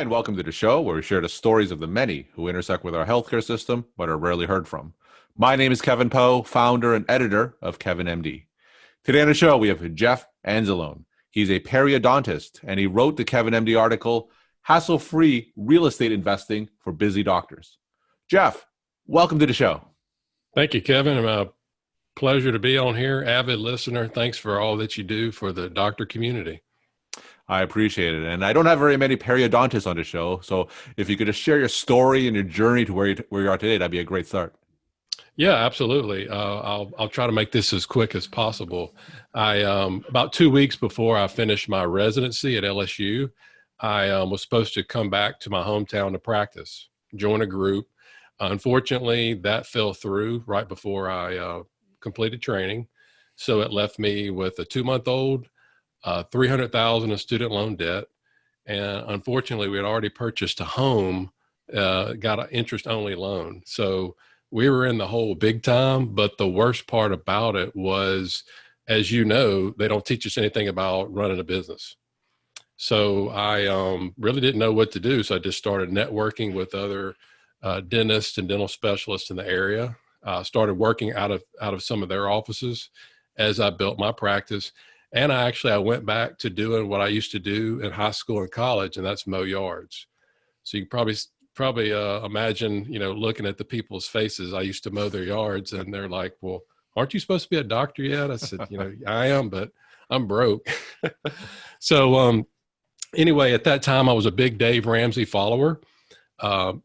Hi, and welcome to the show where we share the stories of the many who intersect with our healthcare system but are rarely heard from. My name is Kevin Poe, founder and editor of KevinMD. Today on the show, we have Jeff Anzalone. He's a periodontist, and he wrote the KevinMD article, Hassle-Free Real Estate Investing for Busy Doctors. Jeff, welcome to the show. Thank you, Kevin. It's a pleasure to be on here. Avid listener. Thanks for all that you do for the doctor community. I appreciate it. And I don't have very many periodontists on the show, so if you could just share your story and your journey to where you are today, that'd be a great start. Yeah, absolutely. I'll try to make this as quick as possible. About 2 weeks before I finished my residency at LSU, I was supposed to come back to my hometown to practice, join a group. Unfortunately, that fell through right before I completed training. So it left me with a 2-month-old, $300,000 in student loan debt. And unfortunately, we had already purchased a home, got an interest-only loan. So we were in the hole big time. But the worst part about it was, as you know, they don't teach us anything about running a business. So I really didn't know what to do. So I just started networking with other dentists and dental specialists in the area. Started working out of some of their offices as I built my practice. And I went back to doing what I used to do in high school and college, and that's mow yards. So you can probably imagine, looking at the people's faces. I used to mow their yards, and they're like, "Well, aren't you supposed to be a doctor yet?" I said, "I am, but I'm broke." So anyway, at that time, I was a big Dave Ramsey follower.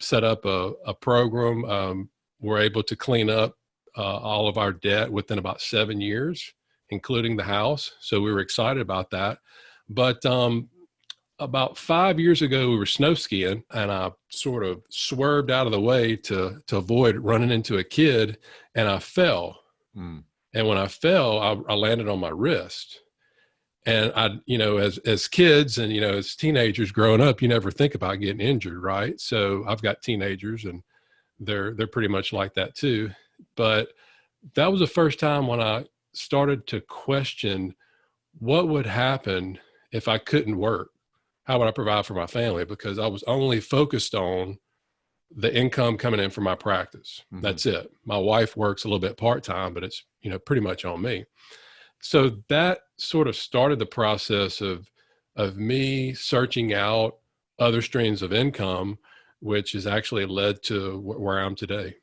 Set up a program. We're able to clean up all of our debt within about 7 years, including the house. So we were excited about that. But about 5 years ago, we were snow skiing, and I sort of swerved out of the way to avoid running into a kid, and I fell. And when I fell, I landed on my wrist. And as kids and, as teenagers growing up, you never think about getting injured, right? So I've got teenagers, and they're pretty much like that too. But that was the first time when I started to question what would happen if I couldn't work. How would I provide for my family? Because I was only focused on the income coming in from my practice. Mm-hmm. That's it. My wife works a little bit part-time, but it's, pretty much on me. So that sort of started the process of me searching out other streams of income, which has actually led to where I'm today.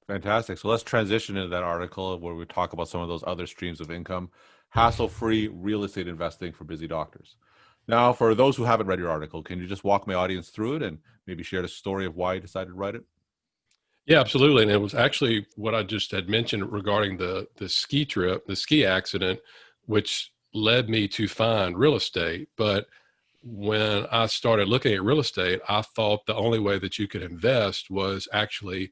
Fantastic. So let's transition into that article where we talk about some of those other streams of income. Hassle-free real estate investing for busy doctors. Now, for those who haven't read your article, can you just walk my audience through it and maybe share the story of why you decided to write it? Yeah, absolutely. And it was actually what I just had mentioned regarding the ski trip, the ski accident, which led me to find real estate. But when I started looking at real estate, I thought the only way that you could invest was actually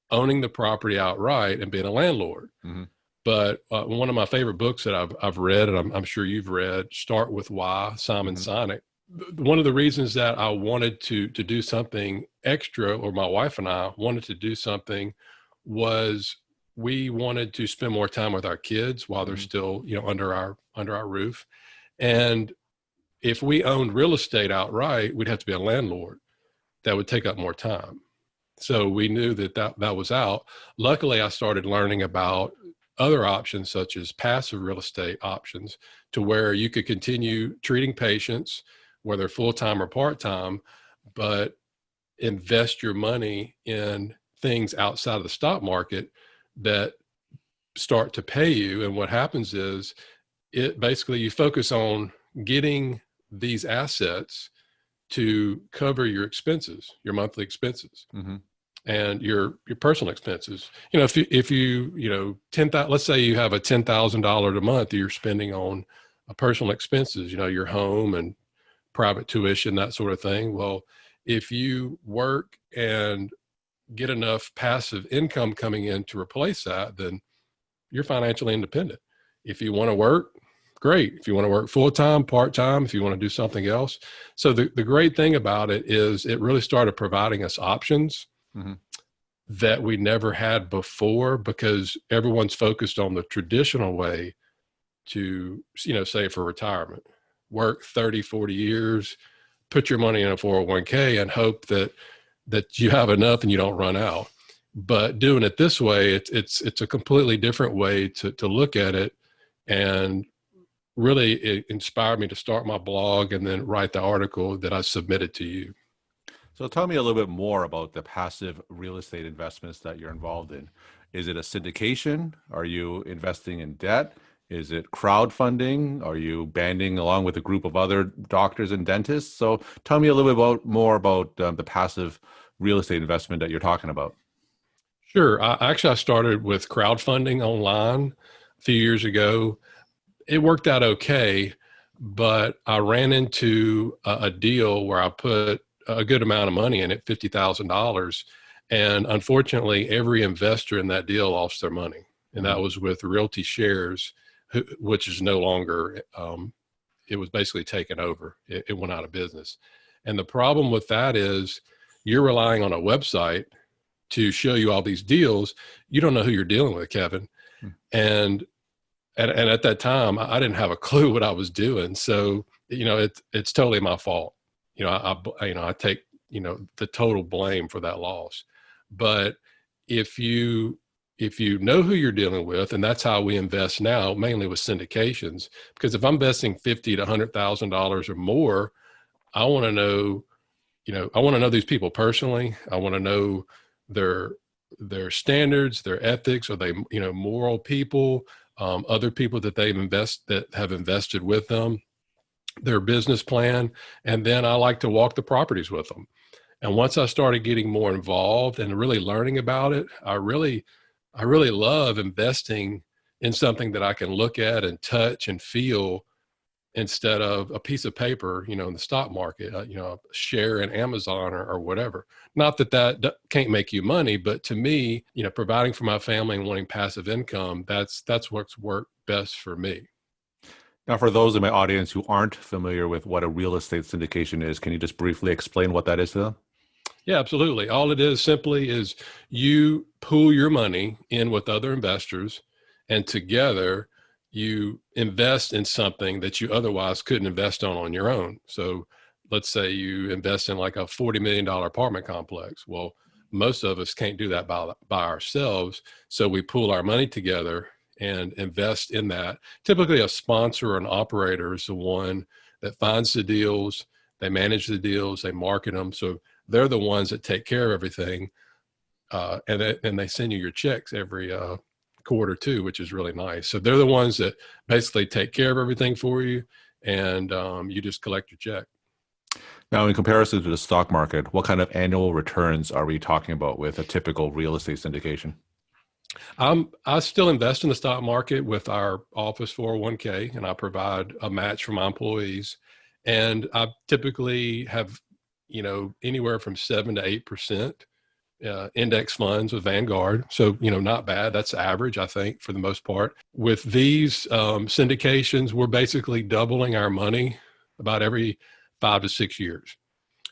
owning the property outright and being a landlord. Mm-hmm. But one of my favorite books that I've read, and I'm sure you've read, Start With Why, Simon Sinek. One of the reasons that I wanted to do something extra, or my wife and I wanted to do something, was we wanted to spend more time with our kids while they're still, under our roof. And if we owned real estate outright, we'd have to be a landlord. That would take up more time. So we knew that was out. Luckily, I started learning about other options, such as passive real estate options, to where you could continue treating patients, whether full-time or part-time, but invest your money in things outside of the stock market that start to pay you. And what happens is you focus on getting these assets to cover your expenses, your monthly expenses. Mm-hmm. And your personal expenses. If you 10,000, let's say you have a $10,000 a month that you're spending on personal expenses, your home and private tuition, that sort of thing. Well, if you work and get enough passive income coming in to replace that, then you're financially independent. If you want to work, great. If you want to work full-time, part-time, if you want to do something else. So the great thing about it is it really started providing us options that we never had before, because everyone's focused on the traditional way to, save for retirement, work 30, 40 years, put your money in a 401k and hope that you have enough and you don't run out. But doing it this way, it's a completely different way to look at it. And really, it inspired me to start my blog and then write the article that I submitted to you. So tell me a little bit more about the passive real estate investments that you're involved in. Is it a syndication? Are you investing in debt? Is it crowdfunding? Are you banding along with a group of other doctors and dentists? So tell me a little bit more about the passive real estate investment that you're talking about. Sure. I started with crowdfunding online a few years ago. It worked out okay, but I ran into a deal where I put a good amount of money in it, $50,000. And unfortunately, every investor in that deal lost their money. And that was with Realty Shares, which is no longer, it was basically taken over. It went out of business. And the problem with that is you're relying on a website to show you all these deals. You don't know who you're dealing with, Kevin. And at that time, I didn't have a clue what I was doing. So, it's totally my fault. I take, the total blame for that loss. But if you know who you're dealing with, and that's how we invest now, mainly with syndications, because if I'm investing $50,000 to $100,000 or more, I want to know, I want to know these people personally. I want to know their standards, their ethics. Are they, moral people? Other people that that have invested with them, their business plan, and then I like to walk the properties with them. And once I started getting more involved and really learning about it, I really love investing in something that I can look at and touch and feel instead of a piece of paper, in the stock market, a share in Amazon or whatever. Not that can't make you money, but to me, providing for my family and wanting passive income, that's what's worked best for me. Now, for those in my audience who aren't familiar with what a real estate syndication is, can you just briefly explain what that is to them? Yeah, absolutely. All it is simply is you pool your money in with other investors, and together you invest in something that you otherwise couldn't invest on your own. So let's say you invest in like a $40 million apartment complex. Well, most of us can't do that by ourselves. So we pool our money together and invest in that. Typically a sponsor or an operator is the one that finds the deals, they manage the deals, they market them. So they're the ones that take care of everything. And they send you your checks every quarter too, which is really nice. So they're the ones that basically take care of everything for you, and you just collect your check. Now, in comparison to the stock market, what kind of annual returns are we talking about with a typical real estate syndication? I still invest in the stock market with our office 401k, and I provide a match for my employees. And I typically have, anywhere from 7 to 8% index funds with Vanguard. So, not bad. That's average, I think, for the most part. With these syndications, we're basically doubling our money about every 5 to 6 years.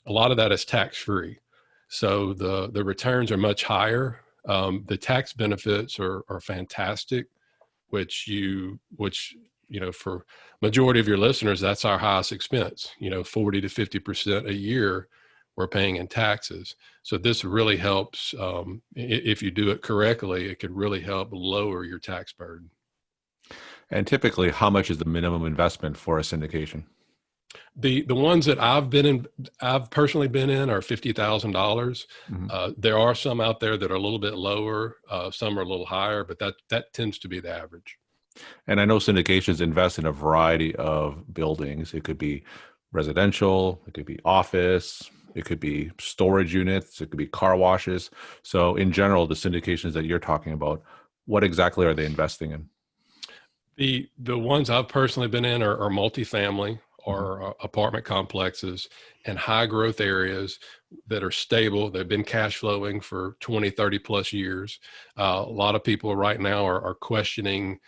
A lot of that is tax-free. So the returns are much higher. The tax benefits are fantastic, which for majority of your listeners, that's our highest expense, 40 to 50% a year we're paying in taxes. So this really helps. If you do it correctly, it could really help lower your tax burden. And typically, how much is the minimum investment for a syndication? The ones that I've personally been in are $50,000. There are some out there that are a little bit lower. Some are a little higher, but that tends to be the average. And I know syndications invest in a variety of buildings. It could be residential, it could be office, it could be storage units, it could be car washes. So in general, the syndications that you're talking about, what exactly are they investing in? The ones I've personally been in are multifamily or apartment complexes and high growth areas that are stable. They've been cash flowing for 20, 30 plus years. A lot of people right now are questioning,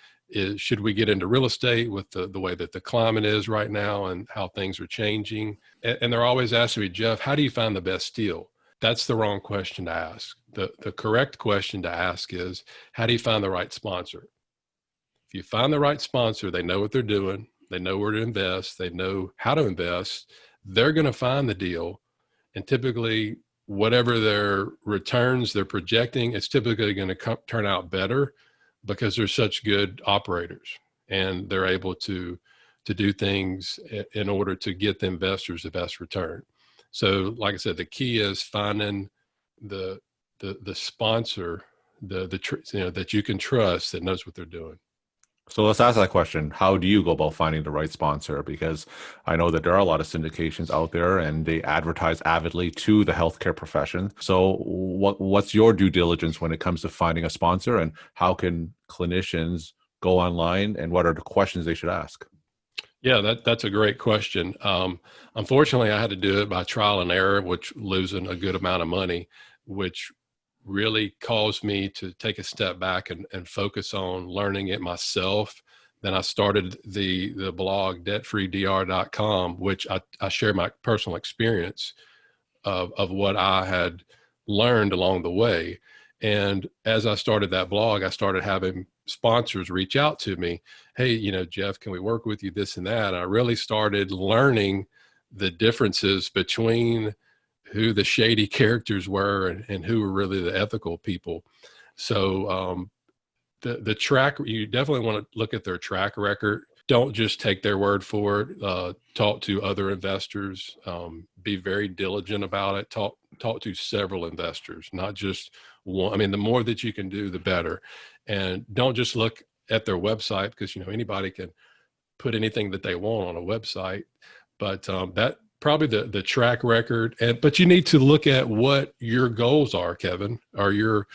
should we get into real estate with the way that the climate is right now and how things are changing? And they're always asking me, Jeff, how do you find the best deal? That's the wrong question to ask. The correct question to ask is, how do you find the right sponsor? If you find the right sponsor, they know what they're doing, they know where to invest, they know how to invest, they're going to find the deal. And typically, whatever their returns they're projecting, it's typically going to turn out better because they're such good operators and they're able to do things in order to get the investors the best return. So, like I said, the key is finding the sponsor, that you can trust, that knows what they're doing. So let's ask that question. How do you go about finding the right sponsor? Because I know that there are a lot of syndications out there and they advertise avidly to the healthcare profession. So what's your due diligence when it comes to finding a sponsor, and how can clinicians go online, and what are the questions they should ask? Yeah, that's a great question. Unfortunately, I had to do it by trial and error, which losing a good amount of money, which really caused me to take a step back and focus on learning it myself. Then I started the blog debtfreedr.com, which I share my personal experience of what I had learned along the way. And as I started that blog, I started having sponsors reach out to me. Hey, Jeff, can we work with you, this and that? And I really started learning the differences between who the shady characters were and who were really the ethical people. So the track, you definitely want to look at their track record. Don't just take their word for it. Talk to other investors. Be very diligent about it. Talk to several investors, not just one. I mean, the more that you can do, the better. And don't just look at their website, because anybody can put anything that they want on a website. But that probably the track record. But you need to look at what your goals are, Kevin, or your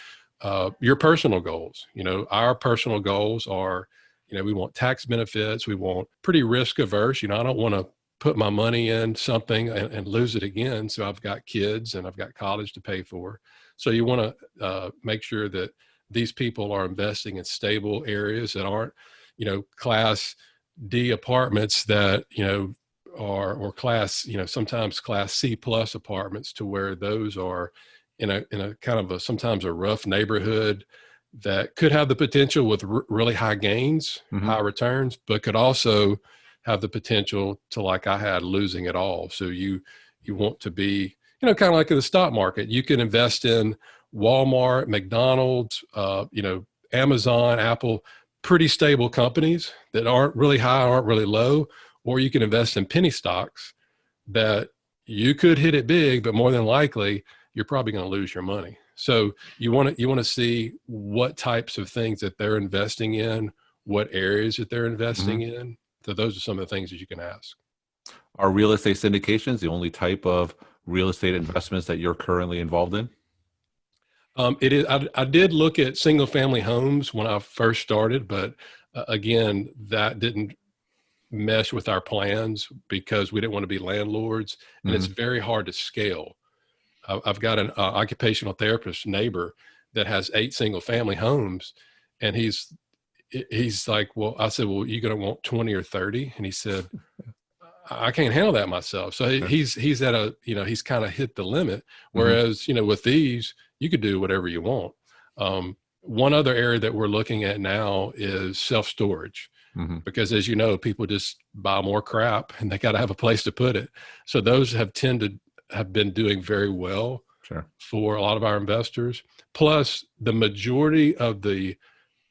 personal goals. Our personal goals are, we want tax benefits. We want pretty risk averse. I don't want to put my money in something and lose it again. So I've got kids and I've got college to pay for. So you want to make sure that these people are investing in stable areas that aren't, class D apartments that, or class, sometimes class C plus apartments, to where those are in a kind of sometimes a rough neighborhood that could have the potential with really high gains, high returns, but could also have the potential to, like I had, losing it all. So you want to be, kind of like in the stock market. You can invest in Walmart, McDonald's, Amazon, Apple, pretty stable companies that aren't really high, aren't really low, or you can invest in penny stocks that you could hit it big, but more than likely you're probably going to lose your money. So you want to see what types of things that they're investing in, what areas that they're investing in. So those are some of the things that you can ask. Are real estate syndications the only type of real estate investments that you're currently involved in? It is. I did look at single family homes when I first started, but again, that didn't mesh with our plans because we didn't want to be landlords, and it's very hard to scale. I've got an occupational therapist neighbor that has 8 single family homes, and he's like, well, I said, well, you're going to want 20 or 30. And he said, I can't handle that myself. So he's at a, he's kind of hit the limit. Whereas, with these, you could do whatever you want. One other area that we're looking at now is self-storage. Because as you know, people just buy more crap and they got to have a place to put it. So those have been doing very well for a lot of our investors. Plus, the majority of the,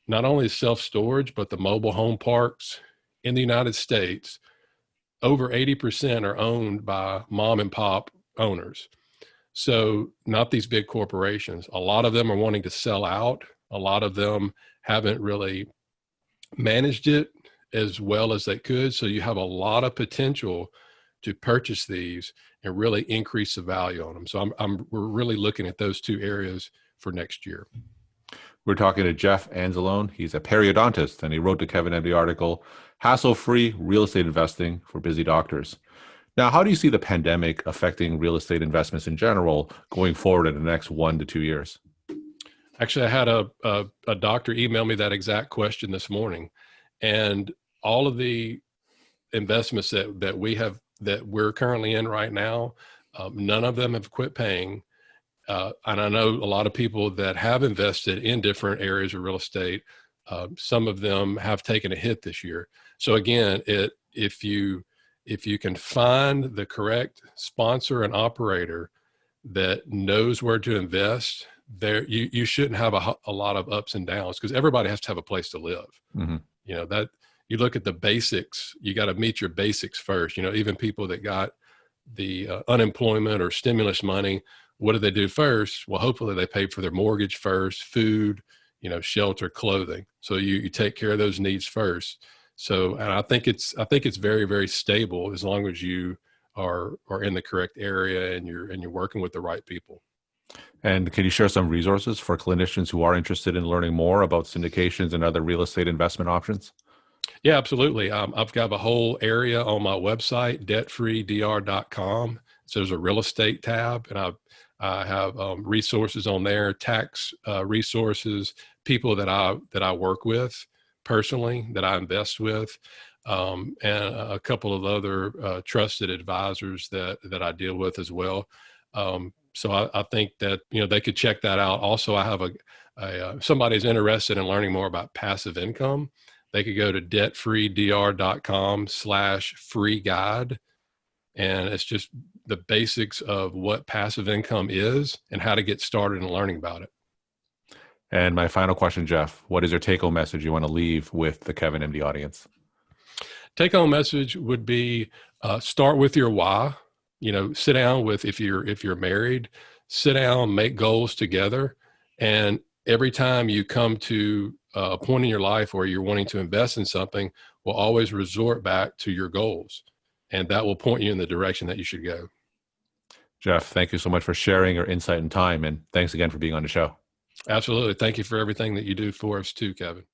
not only self-storage, but the mobile home parks in the United States, over 80% are owned by mom and pop owners. So not these big corporations. A lot of them are wanting to sell out. A lot of them haven't really managed it as well as they could. So you have a lot of potential to purchase these and really increase the value on them. So we're really looking at those 2 areas for next year. We're talking to Jeff Anzalone. He's a periodontist, and he wrote the KevinMD article, Hassle-Free Real Estate Investing for Busy Doctors. Now, how do you see the pandemic affecting real estate investments in general going forward in the next 1 to 2 years? Actually, I had a doctor email me that exact question this morning, and all of the investments that we're currently in right now, none of them have quit paying. And I know a lot of people that have invested in different areas of real estate. Some of them have taken a hit this year. So again, if you if you can find the correct sponsor and operator that knows where to invest, there you shouldn't have a lot of ups and downs, because everybody has to have a place to live. Mm-hmm. You know, that you look at the basics, you got to meet your basics first. You know, even people that got the unemployment or stimulus money, what do they do first? Well, hopefully they pay for their mortgage first, food, you know, shelter, clothing. So you take care of those needs first. So, and I think it's very, very stable as long as you are in the correct area and you're working with the right people. And can you share some resources for clinicians who are interested in learning more about syndications and other real estate investment options? Yeah, absolutely. I've got a whole area on my website, debtfreedr.com. So there's a real estate tab, and I have resources on there, tax resources, people that I work with personally, that I invest with, and a couple of other trusted advisors that I deal with as well. So I think that, you know, they could check that out. Also, I have somebody's interested in learning more about passive income. They could go to debtfreedr.com/free guide. And it's just the basics of what passive income is and how to get started in learning about it. And my final question, Jeff, what is your take-home message you want to leave with the KevinMD audience? Take-home message would be start with your why. You know, sit down with, if you're married, sit down, make goals together. And every time you come to a point in your life where you're wanting to invest in something, will always resort back to your goals. And that will point you in the direction that you should go. Jeff, thank you so much for sharing your insight and time. And thanks again for being on the show. Absolutely. Thank you for everything that you do for us too, Kevin.